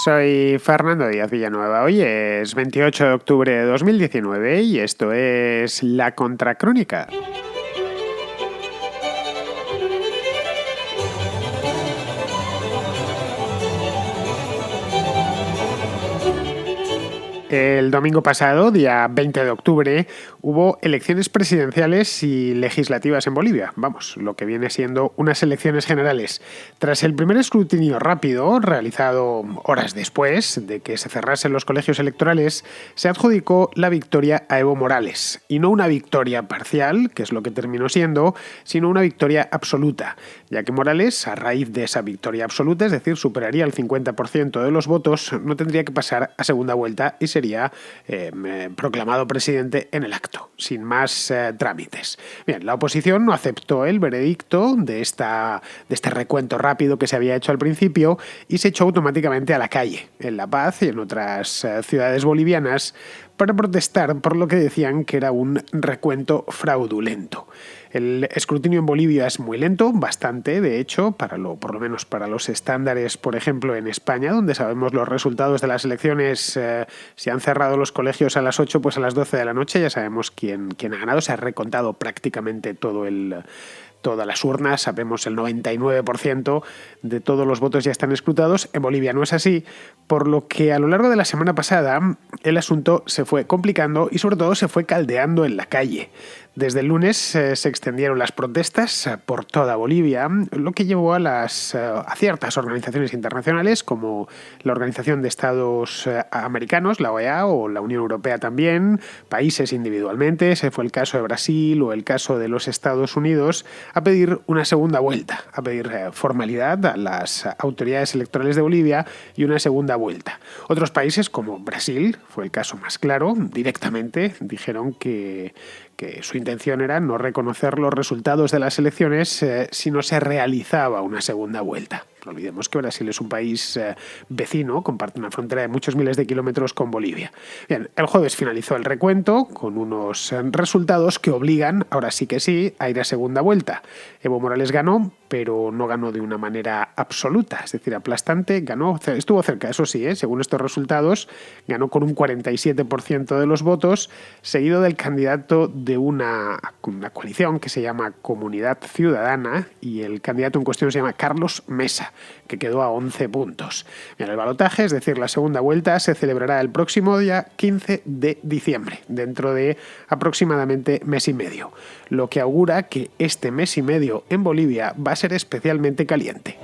Soy Fernando Díaz Villanueva. Hoy es 28 de octubre de 2019 y esto es La Contracrónica. El domingo pasado, día 20 de octubre, hubo elecciones presidenciales y legislativas en Bolivia. Vamos, lo que viene siendo unas elecciones generales. Tras el primer escrutinio rápido, realizado horas después de que se cerrasen los colegios electorales, se adjudicó la victoria a Evo Morales. Y no una victoria parcial, que es lo que terminó siendo, sino una victoria absoluta, ya que Morales, a raíz de esa victoria absoluta, es decir, superaría el 50% de los votos, no tendría que pasar a segunda vuelta y sería proclamado presidente en el acto, sin más trámites. Bien, la oposición no aceptó el veredicto de este recuento rápido que se había hecho al principio y se echó automáticamente a la calle, en La Paz y en otras ciudades bolivianas, para protestar por lo que decían que era un recuento fraudulento. El escrutinio en Bolivia es muy lento, bastante, de hecho, por lo menos para los estándares, por ejemplo, en España, donde sabemos los resultados de las elecciones. Si han cerrado los colegios a las 8, pues a las 12 de la noche ya sabemos quién ha ganado. Se ha recontado prácticamente todas las urnas, sabemos el 99% de todos los votos ya están escrutados. En Bolivia no es así, por lo que a lo largo de la semana pasada el asunto se fue complicando y sobre todo se fue caldeando en la calle. Desde el lunes se extendieron las protestas por toda Bolivia, lo que llevó a ciertas organizaciones internacionales como la Organización de Estados Americanos, la OEA, o la Unión Europea también, países individualmente, ese fue el caso de Brasil o el caso de los Estados Unidos, a pedir una segunda vuelta, a pedir formalidad a las autoridades electorales de Bolivia y una segunda vuelta. Otros países como Brasil, fue el caso más claro, directamente dijeron que su intención era no reconocer los resultados de las elecciones si no se realizaba una segunda vuelta. No olvidemos que Brasil es un país vecino, comparte una frontera de muchos miles de kilómetros con Bolivia. Bien, el jueves finalizó el recuento con unos resultados que obligan, ahora sí que sí, a ir a segunda vuelta. Evo Morales ganó, pero no ganó de una manera absoluta, es decir, aplastante, ganó, estuvo cerca, eso sí, según estos resultados, ganó con un 47% de los votos, seguido del candidato de una coalición que se llama Comunidad Ciudadana, y el candidato en cuestión se llama Carlos Mesa, que quedó a 11 puntos. En el balotaje, es decir, la segunda vuelta, se celebrará el próximo día 15 de diciembre, dentro de aproximadamente mes y medio, lo que augura que este mes y medio en Bolivia va a ser especialmente caliente.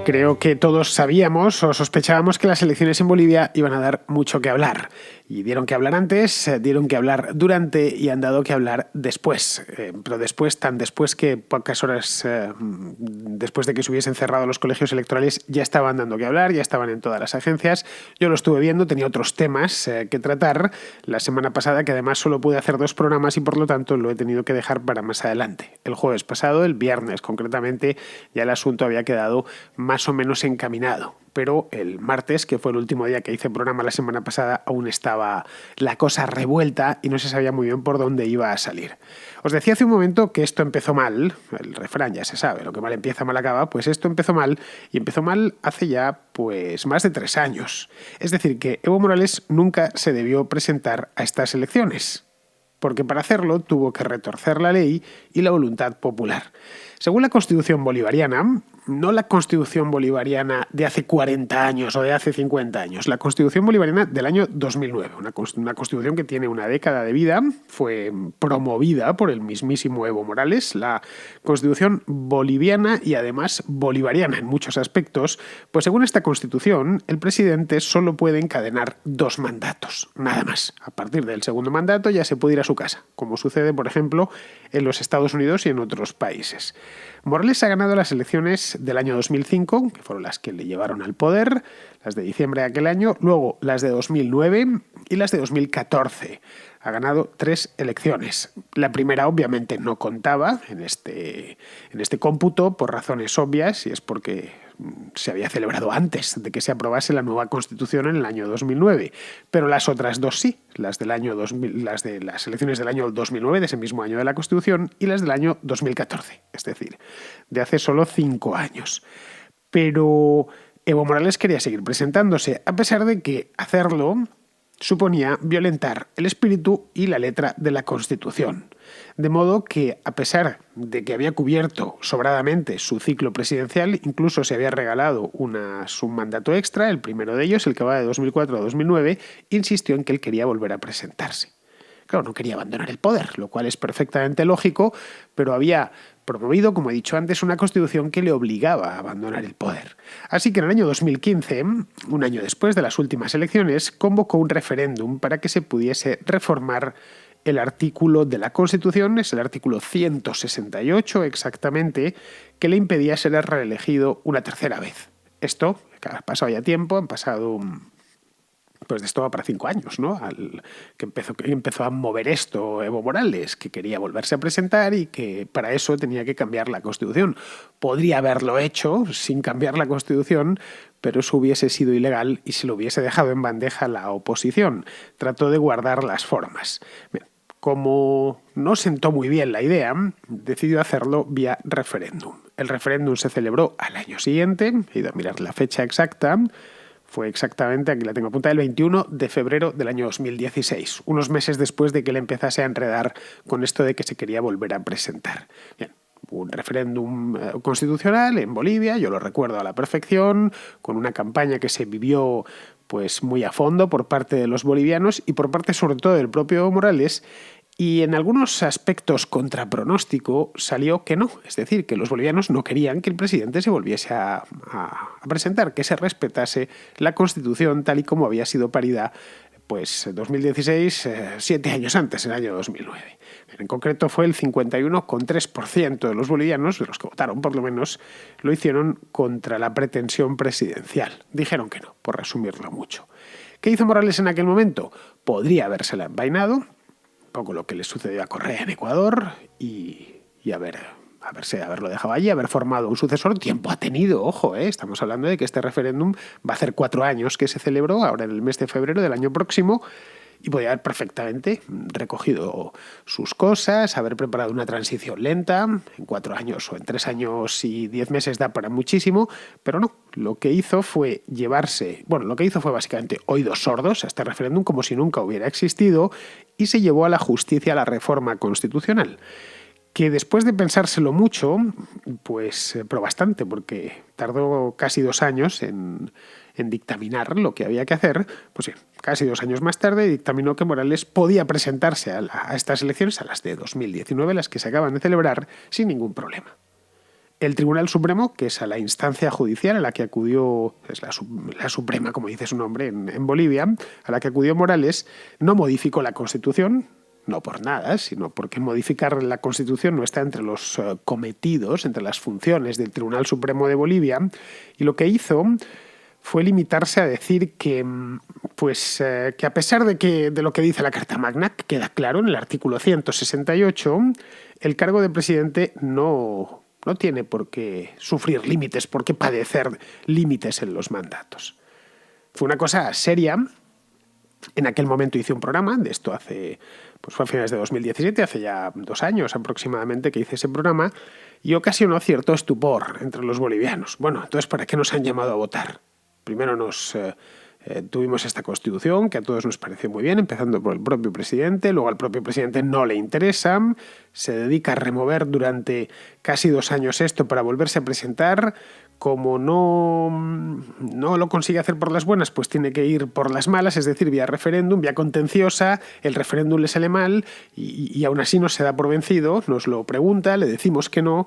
Creo que todos sabíamos o sospechábamos que las elecciones en Bolivia iban a dar mucho que hablar. Y dieron que hablar antes, dieron que hablar durante y han dado que hablar después. Pero tan después que pocas horas después de que se hubiesen cerrado los colegios electorales ya estaban dando que hablar, ya estaban en todas las agencias. Yo lo estuve viendo, tenía otros temas que tratar la semana pasada, que además solo pude hacer 2 programas y por lo tanto lo he tenido que dejar para más adelante. El jueves pasado, el viernes concretamente, ya el asunto había quedado más o menos encaminado. Pero el martes, que fue el último día que hice programa la semana pasada, aún estaba la cosa revuelta y no se sabía muy bien por dónde iba a salir. Os decía hace un momento que esto empezó mal, el refrán ya se sabe, lo que mal empieza mal acaba, pues esto empezó mal y empezó mal hace ya pues más de 3 años. Es decir, que Evo Morales nunca se debió presentar a estas elecciones, porque para hacerlo tuvo que retorcer la ley y la voluntad popular. Según la Constitución bolivariana, no la Constitución bolivariana de hace 40 años o de hace 50 años, la Constitución bolivariana del año 2009, una Constitución que tiene una década de vida, fue promovida por el mismísimo Evo Morales, la Constitución boliviana y además bolivariana en muchos aspectos, pues según esta Constitución, el presidente solo puede encadenar 2 mandatos, nada más. A partir del segundo mandato ya se puede ir a su casa, como sucede, por ejemplo, en los Estados Unidos y en otros países. Morales ha ganado las elecciones del año 2005, que fueron las que le llevaron al poder, las de diciembre de aquel año, luego las de 2009 y las de 2014. Ha ganado 3 elecciones. La primera obviamente no contaba en este cómputo por razones obvias, y es porque se había celebrado antes de que se aprobase la nueva Constitución en el año 2009, pero las otras dos sí, las de las elecciones del año 2009, de ese mismo año de la Constitución, y las del año 2014, es decir, de hace solo 5 años. Pero Evo Morales quería seguir presentándose, a pesar de que hacerlo suponía violentar el espíritu y la letra de la Constitución. De modo que, a pesar de que había cubierto sobradamente su ciclo presidencial, incluso se había regalado un mandato extra, el primero de ellos, el que va de 2004 a 2009, insistió en que él quería volver a presentarse. Claro, no quería abandonar el poder, lo cual es perfectamente lógico, pero había promovido, como he dicho antes, una constitución que le obligaba a abandonar el poder. Así que en el año 2015, un año después de las últimas elecciones, convocó un referéndum para que se pudiese reformar el artículo de la Constitución, es el artículo 168 exactamente, que le impedía ser reelegido una tercera vez. Esto, que ha pasado ya tiempo, han pasado pues de esto va para 5 años, ¿no? Que empezó a mover esto Evo Morales, que quería volverse a presentar y que para eso tenía que cambiar la Constitución. Podría haberlo hecho sin cambiar la Constitución, pero eso hubiese sido ilegal y se lo hubiese dejado en bandeja la oposición. Trató de guardar las formas. Bien, como no sentó muy bien la idea, decidió hacerlo vía referéndum. El referéndum se celebró al año siguiente, he ido a mirar la fecha exacta. Fue exactamente, aquí la tengo apuntada, el 21 de febrero del año 2016, unos meses después de que él empezase a enredar con esto de que se quería volver a presentar. Bien, un referéndum constitucional en Bolivia, yo lo recuerdo a la perfección, con una campaña que se vivió pues muy a fondo por parte de los bolivianos y por parte sobre todo del propio Evo Morales. Y en algunos aspectos contra pronóstico salió que no, es decir, que los bolivianos no querían que el presidente se volviese a presentar, que se respetase la Constitución tal y como había sido parida pues 2016, 7 años antes, en el año 2009. En concreto fue el 51,3% de los bolivianos, de los que votaron por lo menos, lo hicieron contra la pretensión presidencial. Dijeron que no, por resumirlo mucho. ¿Qué hizo Morales en aquel momento? Podría habérsela envainado, poco lo que le sucedió a Correa en Ecuador y haberlo dejado allí, haber formado un sucesor. Tiempo ha tenido, ojo, estamos hablando de que este referéndum va a hacer 4 años que se celebró, ahora en el mes de febrero del año próximo, y podía haber perfectamente recogido sus cosas, haber preparado una transición lenta, en 4 años o en 3 años y 10 meses da para muchísimo, pero no, lo que hizo fue básicamente oídos sordos a este referéndum como si nunca hubiera existido y se llevó a la justicia la reforma constitucional, que después de pensárselo mucho, pero bastante, porque tardó casi 2 años en dictaminar lo que había que hacer, pues sí, casi 2 años más tarde dictaminó que Morales podía presentarse a estas elecciones, a las de 2019, las que se acaban de celebrar, sin ningún problema. El Tribunal Supremo, que es a la instancia judicial a la que acudió, es la Suprema, como dice su nombre, en Bolivia, a la que acudió Morales, no modificó la Constitución, no por nada, sino porque modificar la Constitución no está entre los cometidos, entre las funciones del Tribunal Supremo de Bolivia, y lo que hizo fue limitarse a decir que a pesar de lo que dice la Carta Magna, que queda claro en el artículo 168, el cargo de presidente no tiene por qué sufrir límites, por qué padecer límites en los mandatos. Fue una cosa seria. En aquel momento hice un programa, de esto fue a finales de 2017, hace ya 2 años aproximadamente que hice ese programa, y ocasionó cierto estupor entre los bolivianos. Bueno, entonces, ¿para qué nos han llamado a votar? Primero tuvimos esta Constitución, que a todos nos pareció muy bien, empezando por el propio presidente, luego al propio presidente no le interesa, se dedica a remover durante casi 2 años esto para volverse a presentar. Como no lo consigue hacer por las buenas, pues tiene que ir por las malas, es decir, vía referéndum, vía contenciosa, el referéndum le sale mal y aún así no se da por vencido, nos lo pregunta, le decimos que no,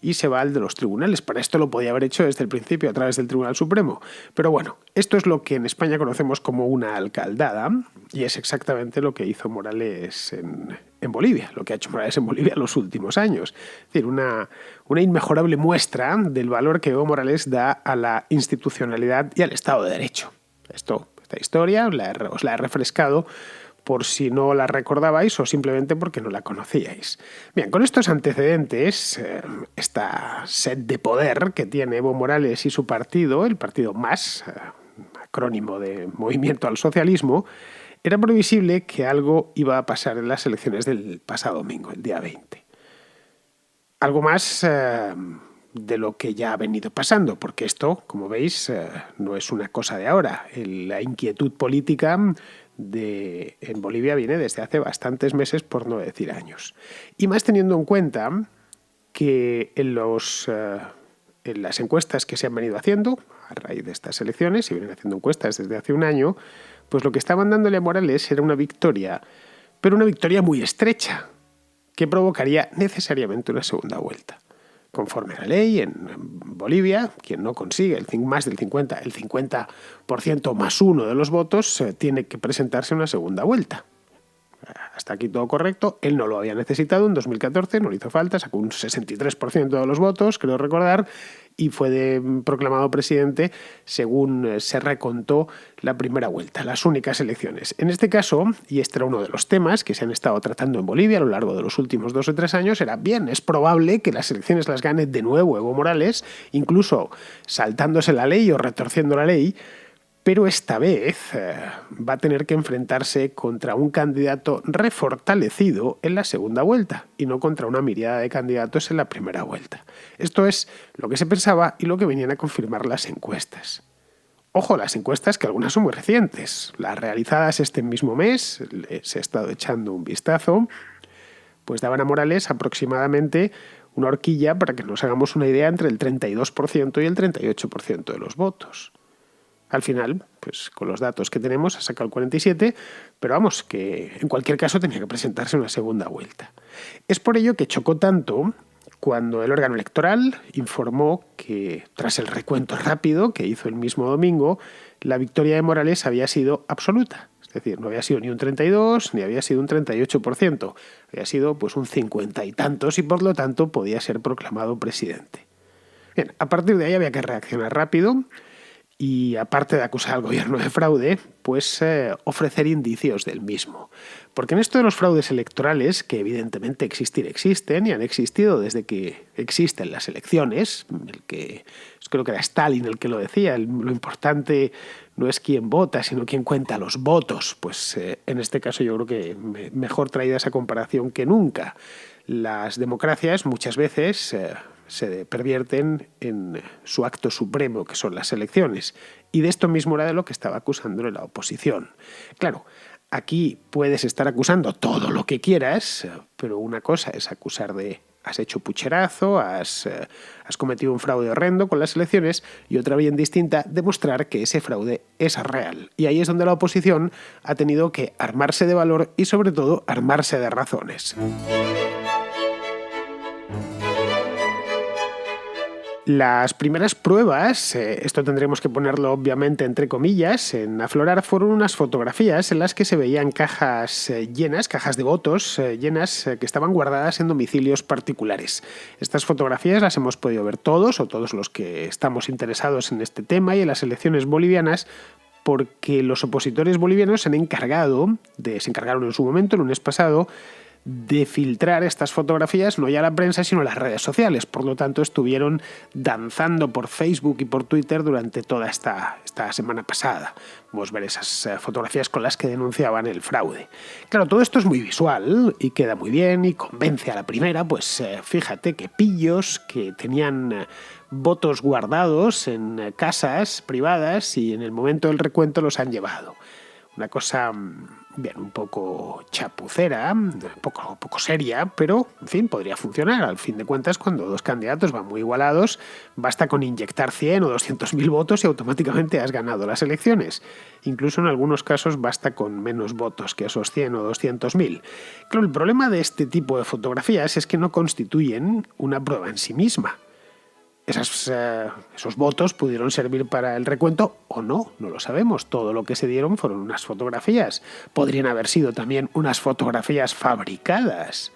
y se va al de los tribunales. Para esto lo podía haber hecho desde el principio a través del Tribunal Supremo. Pero bueno, esto es lo que en España conocemos como una alcaldada y es exactamente lo que hizo Morales en Bolivia, lo que ha hecho Morales en Bolivia en los últimos años. Es decir, una inmejorable muestra del valor que Evo Morales da a la institucionalidad y al Estado de Derecho. Esta historia os la he refrescado por si no la recordabais o simplemente porque no la conocíais. Bien, con estos antecedentes, esta sed de poder que tiene Evo Morales y su partido, el partido MAS, acrónimo de Movimiento al Socialismo, era previsible que algo iba a pasar en las elecciones del pasado domingo, el día 20. Algo más de lo que ya ha venido pasando, porque esto, como veis, no es una cosa de ahora. La inquietud política en Bolivia viene desde hace bastantes meses, por no decir años. Y más teniendo en cuenta que en las encuestas que se han venido haciendo a raíz de estas elecciones, se vienen haciendo encuestas desde hace un año, pues lo que estaban dándole a Morales era una victoria, pero una victoria muy estrecha, que provocaría necesariamente una segunda vuelta. Conforme a la ley, en Bolivia, quien no consigue el 50% más uno de los votos, tiene que presentarse a una segunda vuelta. Hasta aquí todo correcto. Él no lo había necesitado en 2014, no le hizo falta, sacó un 63% de los votos, creo recordar, y fue proclamado presidente según se recontó la primera vuelta, las únicas elecciones. En este caso, y este era uno de los temas que se han estado tratando en Bolivia a lo largo de los últimos 2 o 3 años, era bien, es probable que las elecciones las gane de nuevo Evo Morales, incluso saltándose la ley o retorciendo la ley, pero esta vez va a tener que enfrentarse contra un candidato refortalecido en la segunda vuelta y no contra una miríada de candidatos en la primera vuelta. Esto es lo que se pensaba y lo que venían a confirmar las encuestas. Ojo, las encuestas, que algunas son muy recientes. Las realizadas este mismo mes, se ha estado echando un vistazo, pues daban a Morales aproximadamente una horquilla, para que nos hagamos una idea, entre el 32% y el 38% de los votos. Al final, pues con los datos que tenemos, ha sacado el 47%, pero vamos, que en cualquier caso tenía que presentarse una segunda vuelta. Es por ello que chocó tanto cuando el órgano electoral informó que, tras el recuento rápido que hizo el mismo domingo, la victoria de Morales había sido absoluta. Es decir, no había sido ni un 32%, ni había sido un 38%. Había sido pues un 50 y tantos y por lo tanto podía ser proclamado presidente. Bien, a partir de ahí había que reaccionar rápido. Y aparte de acusar al gobierno de fraude, pues ofrecer indicios del mismo. Porque en esto de los fraudes electorales, que evidentemente existen y han existido desde que existen las elecciones, creo que era Stalin el que lo decía, lo importante no es quién vota, sino quién cuenta los votos. Pues en este caso yo creo que mejor traída esa comparación que nunca. Las democracias muchas veces se pervierten en su acto supremo, que son las elecciones. Y de esto mismo era de lo que estaba acusándole la oposición. Claro, aquí puedes estar acusando todo lo que quieras, pero una cosa es acusar de has hecho pucherazo, has cometido un fraude horrendo con las elecciones, y otra bien distinta, demostrar que ese fraude es real. Y ahí es donde la oposición ha tenido que armarse de valor y sobre todo armarse de razones. Las primeras pruebas, esto tendremos que ponerlo obviamente entre comillas, en aflorar, fueron unas fotografías en las que se veían cajas llenas, cajas de votos llenas, que estaban guardadas en domicilios particulares. Estas fotografías las hemos podido ver todos, o todos los que estamos interesados en este tema y en las elecciones bolivianas, porque los opositores bolivianos se encargaron en su momento, el lunes pasado, de filtrar estas fotografías no ya a la prensa sino a las redes sociales. Por lo tanto, estuvieron danzando por Facebook y por Twitter durante toda esta semana pasada. Vamos a ver esas fotografías con las que denunciaban el fraude. Claro, todo esto es muy visual y queda muy bien y convence a la primera, pues fíjate que pillos que tenían votos guardados en casas privadas y en el momento del recuento los han llevado. Una cosa, bien, un poco chapucera, un poco seria, pero, en fin, podría funcionar. Al fin de cuentas, cuando dos candidatos van muy igualados, basta con inyectar 100 o 200.000 votos y automáticamente has ganado las elecciones. Incluso en algunos casos basta con menos votos que esos 100 o 200.000. Claro, el problema de este tipo de fotografías es que no constituyen una prueba en sí misma. Esos votos pudieron servir para el recuento o no lo sabemos. Todo lo que se dieron fueron unas fotografías. Podrían haber sido también unas fotografías fabricadas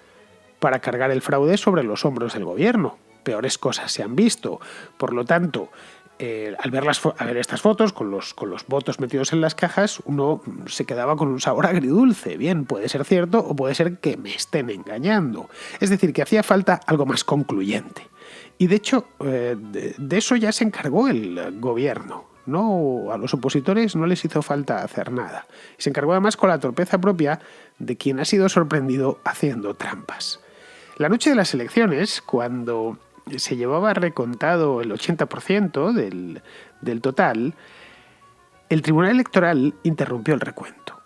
para cargar el fraude sobre los hombros del gobierno. Peores cosas se han visto. Por lo tanto, al ver estas fotos con los votos metidos en las cajas, uno se quedaba con un sabor agridulce. Bien, puede ser cierto o puede ser que me estén engañando. Es decir, que hacía falta algo más concluyente. Y de hecho, de eso ya se encargó el gobierno. No, a los opositores no les hizo falta hacer nada. Y se encargó además con la torpeza propia de quien ha sido sorprendido haciendo trampas. La noche de las elecciones, cuando se llevaba recontado el 80% del total, el Tribunal Electoral interrumpió el recuento.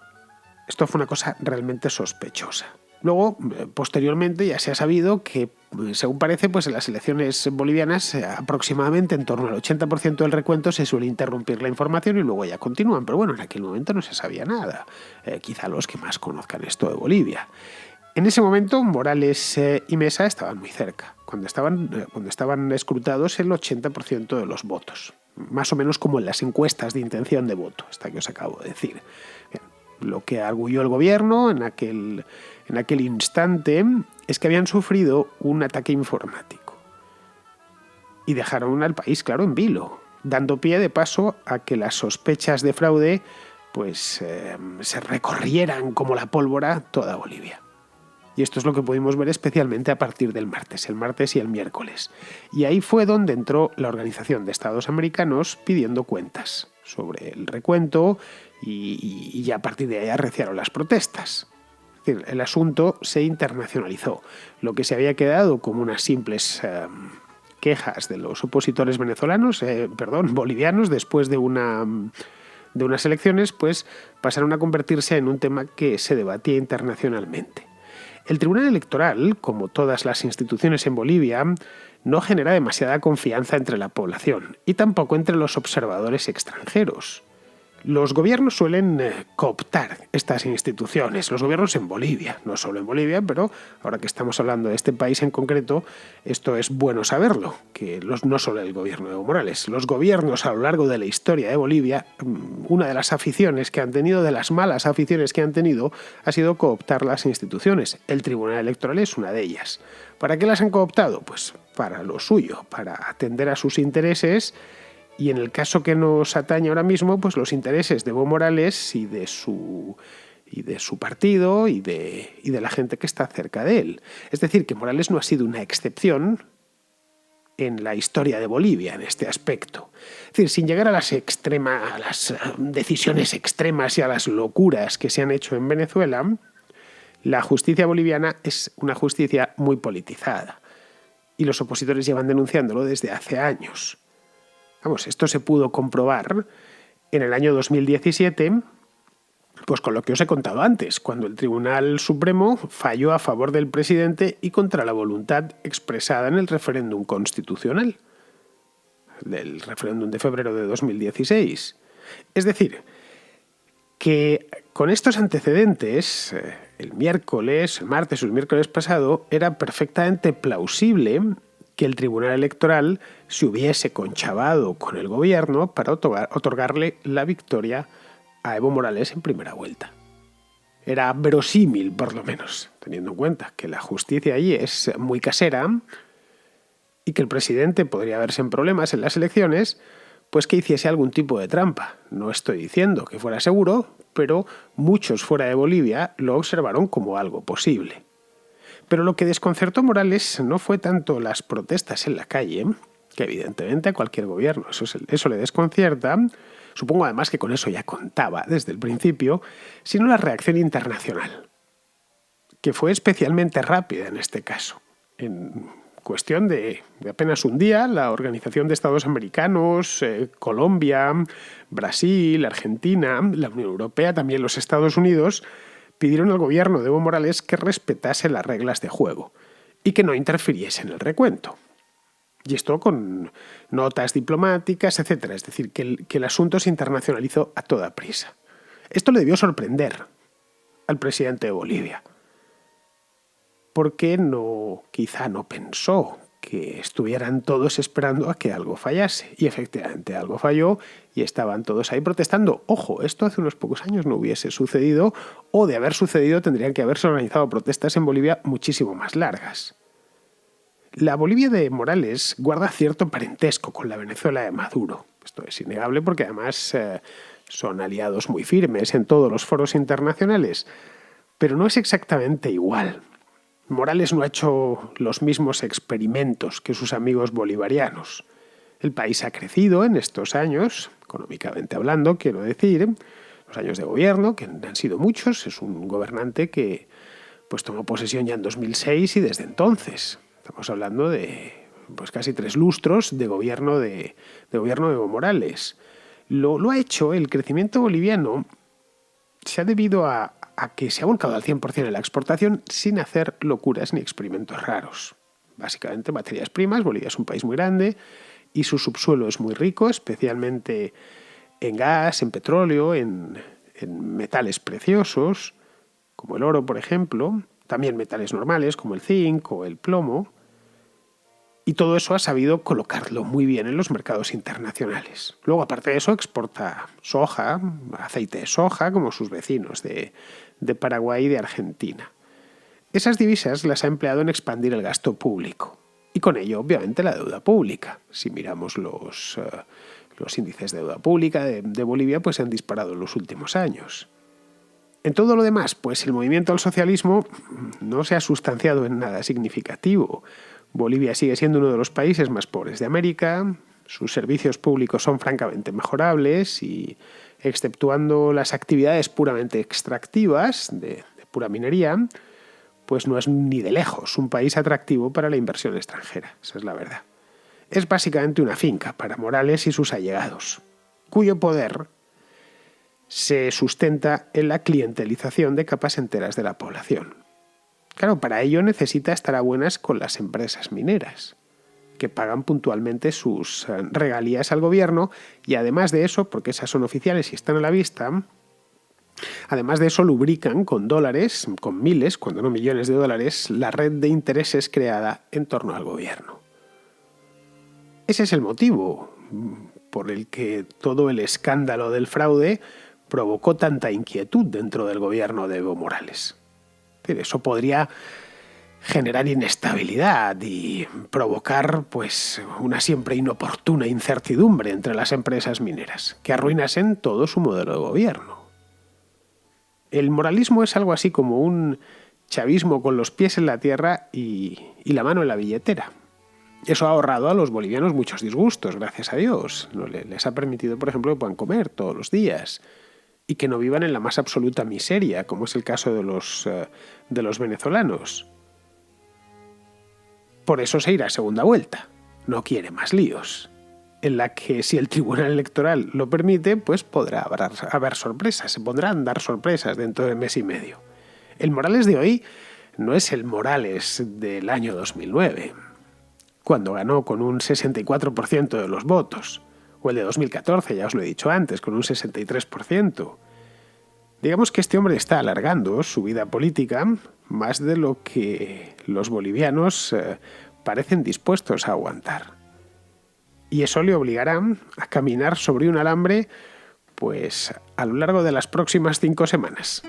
Esto fue una cosa realmente sospechosa. Luego, posteriormente, ya se ha sabido que, según parece, pues en las elecciones bolivianas, aproximadamente en torno al 80% del recuento se suele interrumpir la información y luego ya continúan. Pero bueno, en aquel momento no se sabía nada. Quizá los que más conozcan esto de Bolivia. En ese momento, Morales y Mesa estaban muy cerca, cuando estaban escrutados el 80% de los votos. Más o menos como en las encuestas de intención de voto, esta que os acabo de decir. Bien, lo que arguyó el gobierno en aquel instante es que habían sufrido un ataque informático. Y dejaron al país, claro, en vilo, dando pie de paso a que las sospechas de fraude pues, se recorrieran como la pólvora toda Bolivia. Y esto es lo que pudimos ver especialmente a partir del martes, el martes y el miércoles. Y ahí fue donde entró la Organización de Estados Americanos pidiendo cuentas sobre el recuento y ya a partir de ahí arreciaron las protestas. Es decir, el asunto se internacionalizó. Lo que se había quedado como unas simples quejas de los opositores bolivianos después de unas elecciones, pues pasaron a convertirse en un tema que se debatía internacionalmente. El Tribunal Electoral, como todas las instituciones en Bolivia, no genera demasiada confianza entre la población y tampoco entre los observadores extranjeros. Los gobiernos suelen cooptar estas instituciones, los gobiernos en Bolivia, no solo en Bolivia, pero ahora que estamos hablando de este país en concreto, esto es bueno saberlo, que no solo el gobierno de Evo Morales, los gobiernos a lo largo de la historia de Bolivia, una de las aficiones que han tenido, de las malas aficiones que han tenido, ha sido cooptar las instituciones. El Tribunal Electoral es una de ellas. ¿Para qué las han cooptado? Pues para lo suyo, para atender a sus intereses. Y en el caso que nos atañe ahora mismo, pues los intereses de Evo Morales y de su partido y de la gente que está cerca de él. Es decir, que Morales no ha sido una excepción en la historia de Bolivia en este aspecto. Es decir, sin llegar a las decisiones extremas y a las locuras que se han hecho en Venezuela, la justicia boliviana es una justicia muy politizada. Y los opositores llevan denunciándolo desde hace años. Vamos, esto se pudo comprobar en el año 2017, pues con lo que os he contado antes, cuando el Tribunal Supremo falló a favor del presidente y contra la voluntad expresada en el referéndum constitucional, del referéndum de febrero de 2016. Es decir, que con estos antecedentes, el martes o el miércoles pasado, era perfectamente plausible que el Tribunal Electoral se hubiese conchavado con el gobierno para otorgarle la victoria a Evo Morales en primera vuelta. Era verosímil, por lo menos, teniendo en cuenta que la justicia allí es muy casera y que el presidente podría verse en problemas en las elecciones, pues que hiciese algún tipo de trampa. No estoy diciendo que fuera seguro, pero muchos fuera de Bolivia lo observaron como algo posible. Pero lo que desconcertó a Morales no fue tanto las protestas en la calle, que evidentemente a cualquier gobierno eso le desconcierta, supongo además que con eso ya contaba desde el principio, sino la reacción internacional, que fue especialmente rápida en este caso. En cuestión de apenas un día, la Organización de Estados Americanos, Colombia, Brasil, Argentina, la Unión Europea, también los Estados Unidos, pidieron al gobierno de Evo Morales que respetase las reglas de juego y que no interfiriese en el recuento. Y esto con notas diplomáticas, etc. Es decir, que el asunto se internacionalizó a toda prisa. Esto le debió sorprender al presidente de Bolivia, porque quizá no pensó que estuvieran todos esperando a que algo fallase. Y efectivamente algo falló y estaban todos ahí protestando. Ojo, esto hace unos pocos años no hubiese sucedido, o de haber sucedido tendrían que haberse organizado protestas en Bolivia muchísimo más largas. La Bolivia de Morales guarda cierto parentesco con la Venezuela de Maduro. Esto es innegable porque además son aliados muy firmes en todos los foros internacionales, pero no es exactamente igual. Morales no ha hecho los mismos experimentos que sus amigos bolivarianos. El país ha crecido en estos años, económicamente hablando, quiero decir, los años de gobierno, que han sido muchos. Es un gobernante que pues tomó posesión ya en 2006 y desde entonces. Estamos hablando de pues casi 3 lustros de gobierno de Evo Morales. Lo ha hecho, el crecimiento boliviano se ha debido a que se ha volcado al 100% en la exportación sin hacer locuras ni experimentos raros. Básicamente materias primas. Bolivia es un país muy grande y su subsuelo es muy rico, especialmente en gas, en petróleo, en metales preciosos, como el oro, por ejemplo, también metales normales como el zinc o el plomo, y todo eso ha sabido colocarlo muy bien en los mercados internacionales. Luego, aparte de eso, exporta soja, aceite de soja, como sus vecinos de Paraguay y de Argentina. Esas divisas las ha empleado en expandir el gasto público y con ello, obviamente, la deuda pública. Si miramos los índices de deuda pública de Bolivia, pues se han disparado en los últimos años. En todo lo demás, pues el movimiento al socialismo no se ha sustanciado en nada significativo. Bolivia sigue siendo uno de los países más pobres de América, sus servicios públicos son francamente mejorables y, exceptuando las actividades puramente extractivas, de pura minería, pues no es ni de lejos un país atractivo para la inversión extranjera, esa es la verdad. Es básicamente una finca para Morales y sus allegados, cuyo poder se sustenta en la clientelización de capas enteras de la población. Claro, para ello necesita estar a buenas con las empresas mineras, que pagan puntualmente sus regalías al gobierno y además de eso, porque esas son oficiales y están a la vista, además de eso lubrican con dólares, con miles, cuando no millones de dólares, la red de intereses creada en torno al gobierno. Ese es el motivo por el que todo el escándalo del fraude provocó tanta inquietud dentro del gobierno de Evo Morales. Pero eso podría generar inestabilidad y provocar pues una siempre inoportuna incertidumbre entre las empresas mineras, que arruinasen todo su modelo de gobierno. El moralismo es algo así como un chavismo con los pies en la tierra y la mano en la billetera. Eso ha ahorrado a los bolivianos muchos disgustos, gracias a Dios. Les ha permitido, por ejemplo, que puedan comer todos los días y que no vivan en la más absoluta miseria, como es el caso de los venezolanos. Por eso se irá a segunda vuelta. No quiere más líos. En la que, si el Tribunal Electoral lo permite, pues podrá haber sorpresas. Se podrán dar sorpresas dentro de mes y medio. El Morales de hoy no es el Morales del año 2009, cuando ganó con un 64% de los votos. O el de 2014, ya os lo he dicho antes, con un 63%. Digamos que este hombre está alargando su vida política más de lo que los bolivianos parecen dispuestos a aguantar. Y eso le obligará a caminar sobre un alambre pues a lo largo de las próximas 5 semanas.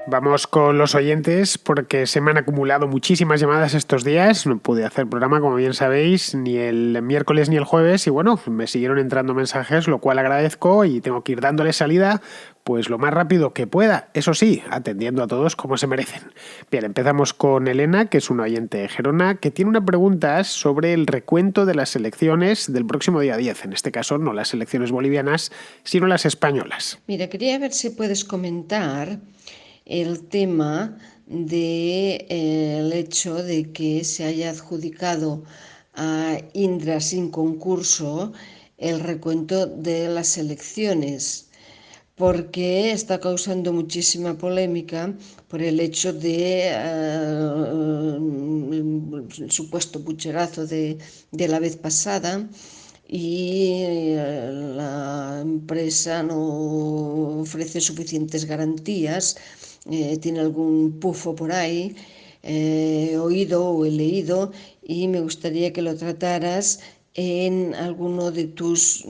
Vamos con los oyentes porque se me han acumulado muchísimas llamadas estos días. No pude hacer programa, como bien sabéis, ni el miércoles ni el jueves y bueno, me siguieron entrando mensajes, lo cual agradezco y tengo que ir dándoles salida pues lo más rápido que pueda. Eso sí, atendiendo a todos como se merecen. Bien, empezamos con Elena, que es una oyente de Gerona, que tiene una pregunta sobre el recuento de las elecciones del próximo día 10. En este caso, no las elecciones bolivianas, sino las españolas. Mira, quería ver si puedes comentar el tema del hecho de que se haya adjudicado a Indra sin concurso el recuento de las elecciones, porque está causando muchísima polémica por el hecho de el supuesto pucherazo de la vez pasada y la empresa no ofrece suficientes garantías, tiene algún pufo por ahí, he oído o he leído y me gustaría que lo trataras en alguno de tus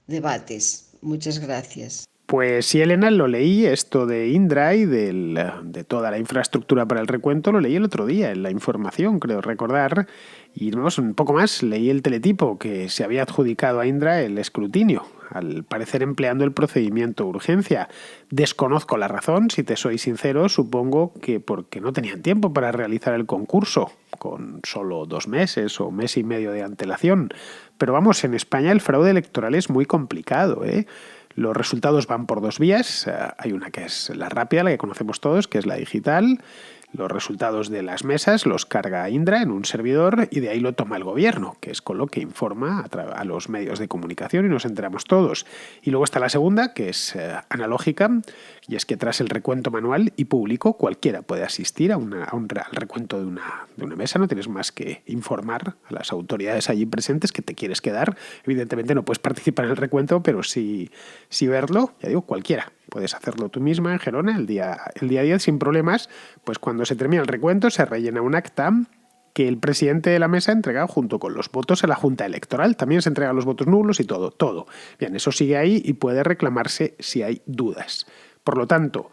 debates. Muchas gracias. Pues sí, Elena, lo leí, esto de Indra y de toda la infraestructura para el recuento, lo leí el otro día en la información, creo recordar. Y no, un poco más, leí el teletipo que se había adjudicado a Indra el escrutinio, al parecer empleando el procedimiento urgencia. Desconozco la razón, si te soy sincero, supongo que porque no tenían tiempo para realizar el concurso, con solo 2 meses o mes y medio de antelación. Pero vamos, en España el fraude electoral es muy complicado, ¿eh? Los resultados van por 2 vías. Hay una que es la rápida, la que conocemos todos, que es la digital. Los resultados de las mesas los carga Indra en un servidor y de ahí lo toma el gobierno, que es con lo que informa a los medios de comunicación y nos enteramos todos. Y luego está la segunda, que es analógica, y es que tras el recuento manual y público cualquiera puede asistir al recuento de una mesa, no tienes más que informar a las autoridades allí presentes que te quieres quedar. Evidentemente no puedes participar en el recuento, pero sí verlo, ya digo, cualquiera. Puedes hacerlo tú misma en Gerona el día 10 sin problemas, pues cuando se termina el recuento se rellena un acta que el presidente de la mesa ha entregado junto con los votos a la Junta Electoral. También se entregan los votos nulos y todo. Bien, eso sigue ahí y puede reclamarse si hay dudas. Por lo tanto,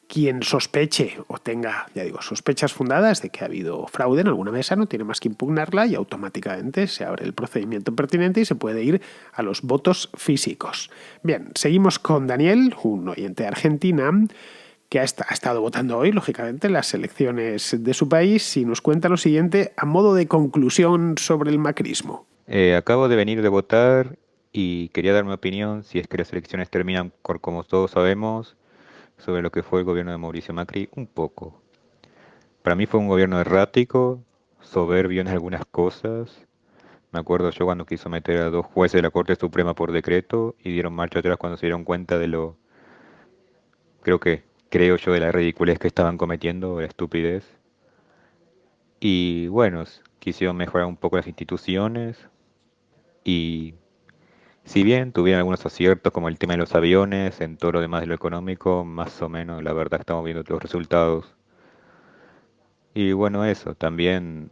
quien sospeche o tenga, ya digo, sospechas fundadas de que ha habido fraude en alguna mesa no tiene más que impugnarla y automáticamente se abre el procedimiento pertinente y se puede ir a los votos físicos. Bien, seguimos con Daniel, un oyente de Argentina que ha estado votando hoy, lógicamente, en las elecciones de su país y nos cuenta lo siguiente a modo de conclusión sobre el macrismo. Acabo de venir de votar y quería dar mi opinión, si es que las elecciones terminan como todos sabemos, sobre lo que fue el gobierno de Mauricio Macri, un poco. Para mí fue un gobierno errático, soberbio en algunas cosas. Me acuerdo yo cuando quiso meter a 2 jueces de la Corte Suprema por decreto y dieron marcha atrás cuando se dieron cuenta de creo yo, de la ridiculez que estaban cometiendo, de la estupidez. Y bueno, quisieron mejorar un poco las instituciones y si bien tuvieron algunos aciertos como el tema de los aviones, en todo lo demás de lo económico, más o menos la verdad estamos viendo los resultados. Y bueno, eso, también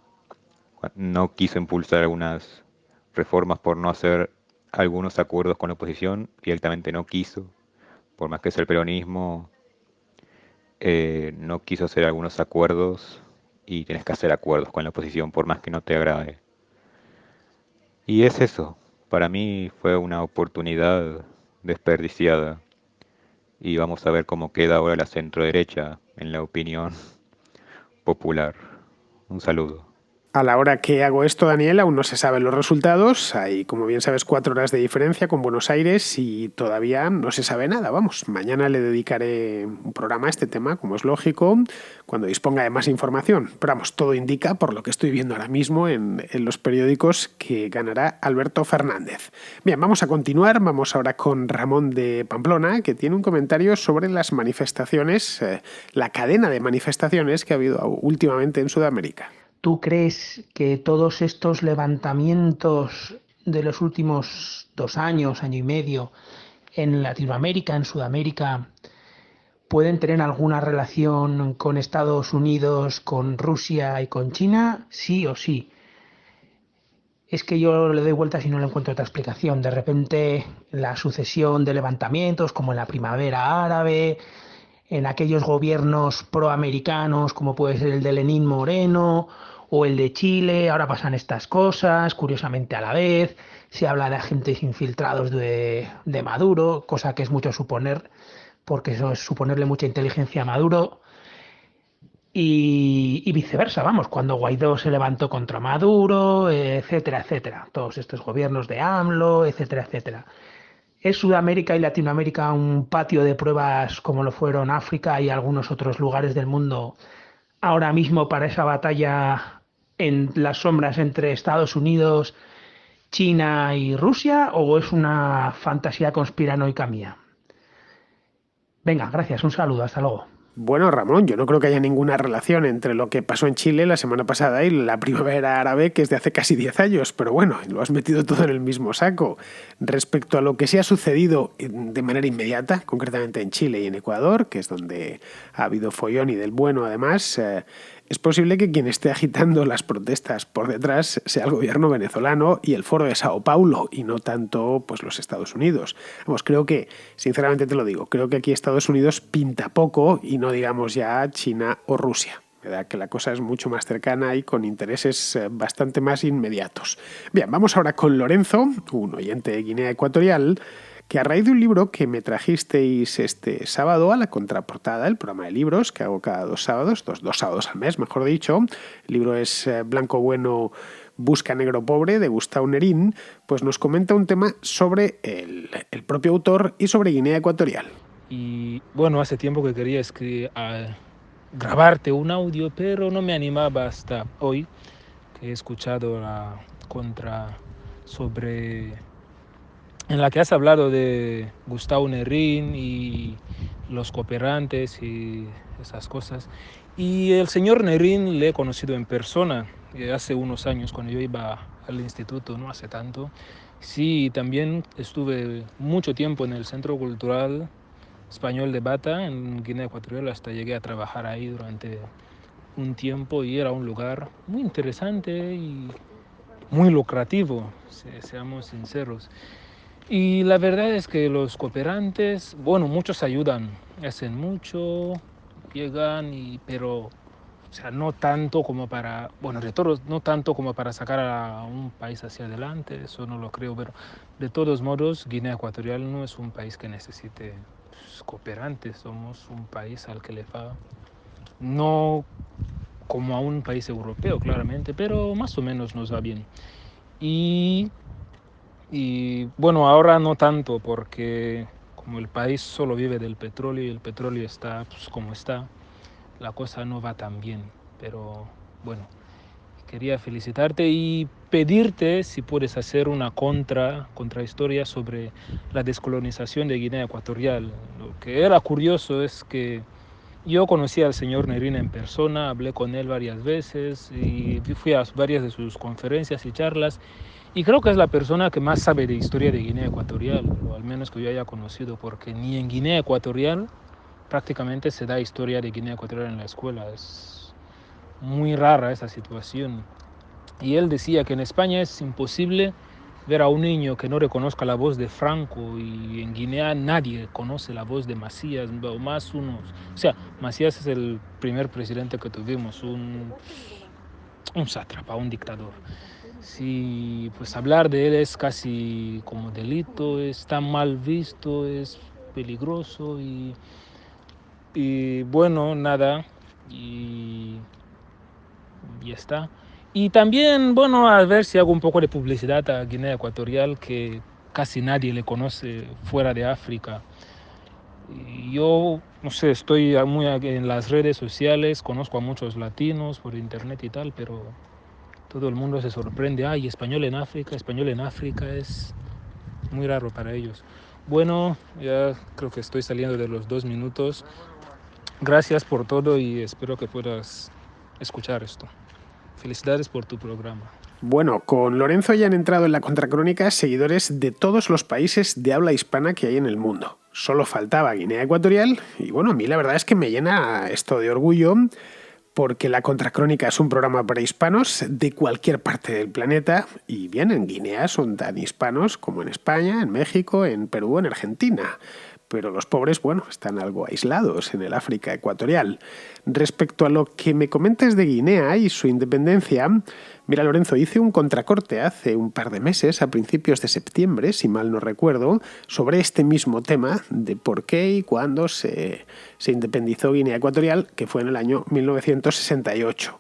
no quiso impulsar algunas reformas por no hacer algunos acuerdos con la oposición, directamente no quiso, por más que sea el peronismo, no quiso hacer algunos acuerdos y tienes que hacer acuerdos con la oposición por más que no te agrade. Y es eso, para mí fue una oportunidad desperdiciada y vamos a ver cómo queda ahora la centroderecha en la opinión popular. Un saludo. A la hora que hago esto, Daniel, aún no se saben los resultados. Hay, como bien sabes, 4 horas de diferencia con Buenos Aires y todavía no se sabe nada. Vamos, mañana le dedicaré un programa a este tema, como es lógico, cuando disponga de más información. Pero vamos, todo indica, por lo que estoy viendo ahora mismo en los periódicos, que ganará Alberto Fernández. Bien, vamos a continuar. Vamos ahora con Ramón de Pamplona, que tiene un comentario sobre las manifestaciones, la cadena de manifestaciones que ha habido últimamente en Sudamérica. ¿Tú crees que todos estos levantamientos de los últimos 2 años, año y medio, en Latinoamérica, en Sudamérica, pueden tener alguna relación con Estados Unidos, con Rusia y con China? Sí o sí. Es que yo le doy vueltas y no le encuentro otra explicación. De repente, la sucesión de levantamientos, como en la primavera árabe, en aquellos gobiernos proamericanos como puede ser el de Lenín Moreno o el de Chile, ahora pasan estas cosas, curiosamente a la vez, se habla de agentes infiltrados de Maduro, cosa que es mucho suponer, porque eso es suponerle mucha inteligencia a Maduro, y viceversa, vamos, cuando Guaidó se levantó contra Maduro, etcétera, etcétera, todos estos gobiernos de AMLO, etcétera, etcétera. ¿Es Sudamérica y Latinoamérica un patio de pruebas como lo fueron África y algunos otros lugares del mundo ahora mismo para esa batalla en las sombras entre Estados Unidos, China y Rusia? ¿O es una fantasía conspiranoica mía? Venga, gracias, un saludo, hasta luego. Bueno, Ramón, yo no creo que haya ninguna relación entre lo que pasó en Chile la semana pasada y la primavera árabe, que es de hace casi 10 años, pero bueno, lo has metido todo en el mismo saco. Respecto a lo que sí ha sucedido de manera inmediata, concretamente en Chile y en Ecuador, que es donde ha habido follón y del bueno además, es posible que quien esté agitando las protestas por detrás sea el gobierno venezolano y el Foro de Sao Paulo, y no tanto pues, los Estados Unidos. Vamos, creo que, sinceramente te lo digo, creo que aquí Estados Unidos pinta poco y no digamos ya China o Rusia. ¿Verdad? Que la cosa es mucho más cercana y con intereses bastante más inmediatos. Bien, vamos ahora con Lorenzo, un oyente de Guinea Ecuatorial, que a raíz de un libro que me trajisteis este sábado a la contraportada, el programa de libros que hago cada 2 sábados, dos sábados al mes, mejor dicho. El libro es Blanco Bueno Busca Negro Pobre, de Gustau Nerín, pues nos comenta un tema sobre el propio autor y sobre Guinea Ecuatorial. Y bueno, hace tiempo que quería grabarte un audio, pero no me animaba hasta hoy, que he escuchado la contra en la que has hablado de Gustau Nerín y los cooperantes y esas cosas. Y el señor Nerín le he conocido en persona hace unos años, cuando yo iba al instituto, no hace tanto. Sí, también estuve mucho tiempo en el Centro Cultural Español de Bata, en Guinea Ecuatorial, hasta llegué a trabajar ahí durante un tiempo y era un lugar muy interesante y muy lucrativo, seamos sinceros. Y la verdad es que los cooperantes, bueno, muchos ayudan, hacen mucho, llegan, pero o sea, no tanto como para, bueno, de todos, no tanto como para sacar a un país hacia adelante, eso no lo creo, pero de todos modos, Guinea Ecuatorial no es un país que necesite cooperantes, somos un país al que le va, no como a un país europeo, claramente, pero más o menos nos va bien. Y bueno, ahora no tanto, porque como el país solo vive del petróleo y el petróleo está pues, como está, la cosa no va tan bien. Pero bueno, quería felicitarte y pedirte si puedes hacer una contrahistoria sobre la descolonización de Guinea Ecuatorial. Lo que era curioso es que yo conocí al señor Nerín en persona, hablé con él varias veces y fui a varias de sus conferencias y charlas. Y creo que es la persona que más sabe de historia de Guinea Ecuatorial, o al menos que yo haya conocido, porque ni en Guinea Ecuatorial prácticamente se da historia de Guinea Ecuatorial en la escuela. Es muy rara esa situación. Y él decía que en España es imposible ver a un niño que no reconozca la voz de Franco, y en Guinea nadie conoce la voz de Macías, o más unos. O sea, Macías es el primer presidente que tuvimos, un sátrapa, un dictador. Sí, pues hablar de él es casi como delito, está mal visto, es peligroso y bueno, nada, y ya está. Y también, bueno, a ver si hago un poco de publicidad a Guinea Ecuatorial, que casi nadie le conoce fuera de África. Y yo, no sé, estoy muy en las redes sociales, conozco a muchos latinos por internet y tal, pero todo el mundo se sorprende. Ay, español en África es muy raro para ellos. Bueno, ya creo que estoy saliendo de los 2 minutos. Gracias por todo y espero que puedas escuchar esto. Felicidades por tu programa. Bueno, con Lorenzo ya han entrado en la contracrónica seguidores de todos los países de habla hispana que hay en el mundo. Solo faltaba Guinea Ecuatorial y bueno, a mí la verdad es que me llena esto de orgullo, porque la Contracrónica es un programa para hispanos de cualquier parte del planeta y bien, en Guinea son tan hispanos como en España, en México, en Perú, en Argentina. Pero los pobres, bueno, están algo aislados en el África ecuatorial. Respecto a lo que me comentas de Guinea y su independencia, mira, Lorenzo, hice un contracorte hace un par de meses, a principios de septiembre, si mal no recuerdo, sobre este mismo tema de por qué y cuándo se independizó Guinea Ecuatorial, que fue en el año 1968.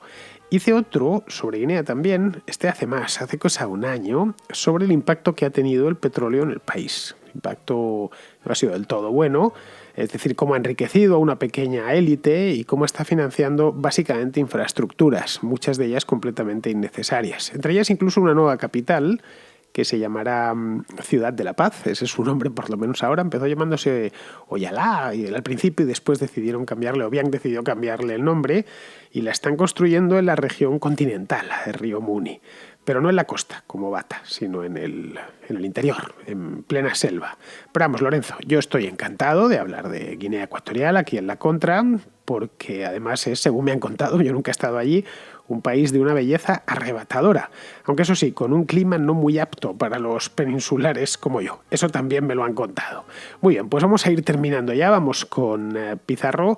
Hice otro sobre Guinea también, hace cosa un año, sobre el impacto que ha tenido el petróleo en el país. El impacto no ha sido del todo bueno, es decir, cómo ha enriquecido a una pequeña élite y cómo está financiando básicamente infraestructuras, muchas de ellas completamente innecesarias. Entre ellas incluso una nueva capital que se llamará Ciudad de la Paz, ese es su nombre por lo menos ahora, empezó llamándose Oyalá al principio y después decidieron cambiarle, o bien decidió cambiarle el nombre, y la están construyendo en la región continental de Río Muni. pero no en la costa, como Bata, sino en el interior, en plena selva. Pero vamos, Lorenzo, yo estoy encantado de hablar de Guinea Ecuatorial aquí en La Contra, porque además es, según me han contado, yo nunca he estado allí, un país de una belleza arrebatadora, aunque eso sí, con un clima no muy apto para los peninsulares como yo. Eso también me lo han contado. Muy bien, pues vamos a ir terminando ya, vamos con Pizarro,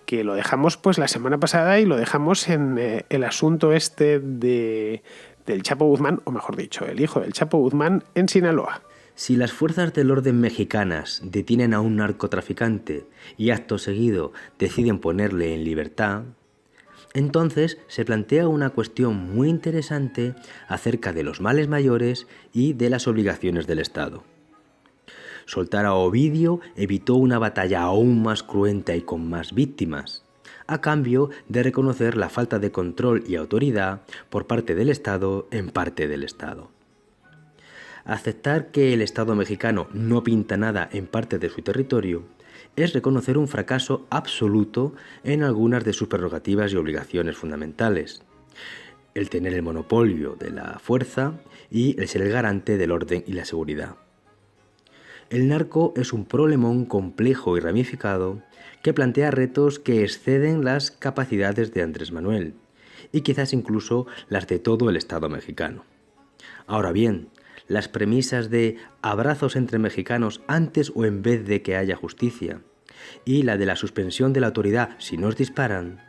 que lo dejamos pues la semana pasada y lo dejamos en el asunto este del Chapo Guzmán, o mejor dicho, el hijo del Chapo Guzmán en Sinaloa. Si las fuerzas del orden mexicanas detienen a un narcotraficante y acto seguido deciden ponerle en libertad, entonces se plantea una cuestión muy interesante acerca de los males mayores y de las obligaciones del Estado. Soltar a Ovidio evitó una batalla aún más cruenta y con más víctimas, a cambio de reconocer la falta de control y autoridad por parte del Estado en parte del Estado. Aceptar que el Estado mexicano no pinta nada en parte de su territorio es reconocer un fracaso absoluto en algunas de sus prerrogativas y obligaciones fundamentales, el tener el monopolio de la fuerza y el ser el garante del orden y la seguridad. El narco es un problemón complejo y ramificado que plantea retos que exceden las capacidades de Andrés Manuel y quizás incluso las de todo el Estado mexicano. Ahora bien, las premisas de abrazos entre mexicanos antes o en vez de que haya justicia y la de la suspensión de la autoridad si nos disparan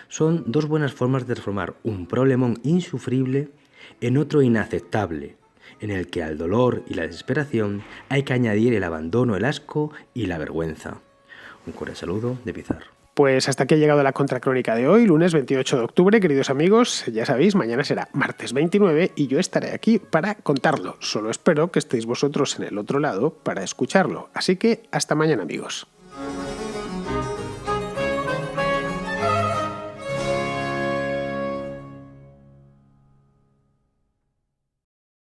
son dos buenas formas de transformar un problemón insufrible en otro inaceptable, en el que al dolor y la desesperación hay que añadir el abandono, el asco y la vergüenza. Un cordial saludo de Pizarro. Pues hasta aquí ha llegado la contracrónica de hoy, lunes 28 de octubre, queridos amigos. Ya sabéis, mañana será martes 29 y yo estaré aquí para contarlo. Solo espero que estéis vosotros en el otro lado para escucharlo. Así que hasta mañana, amigos.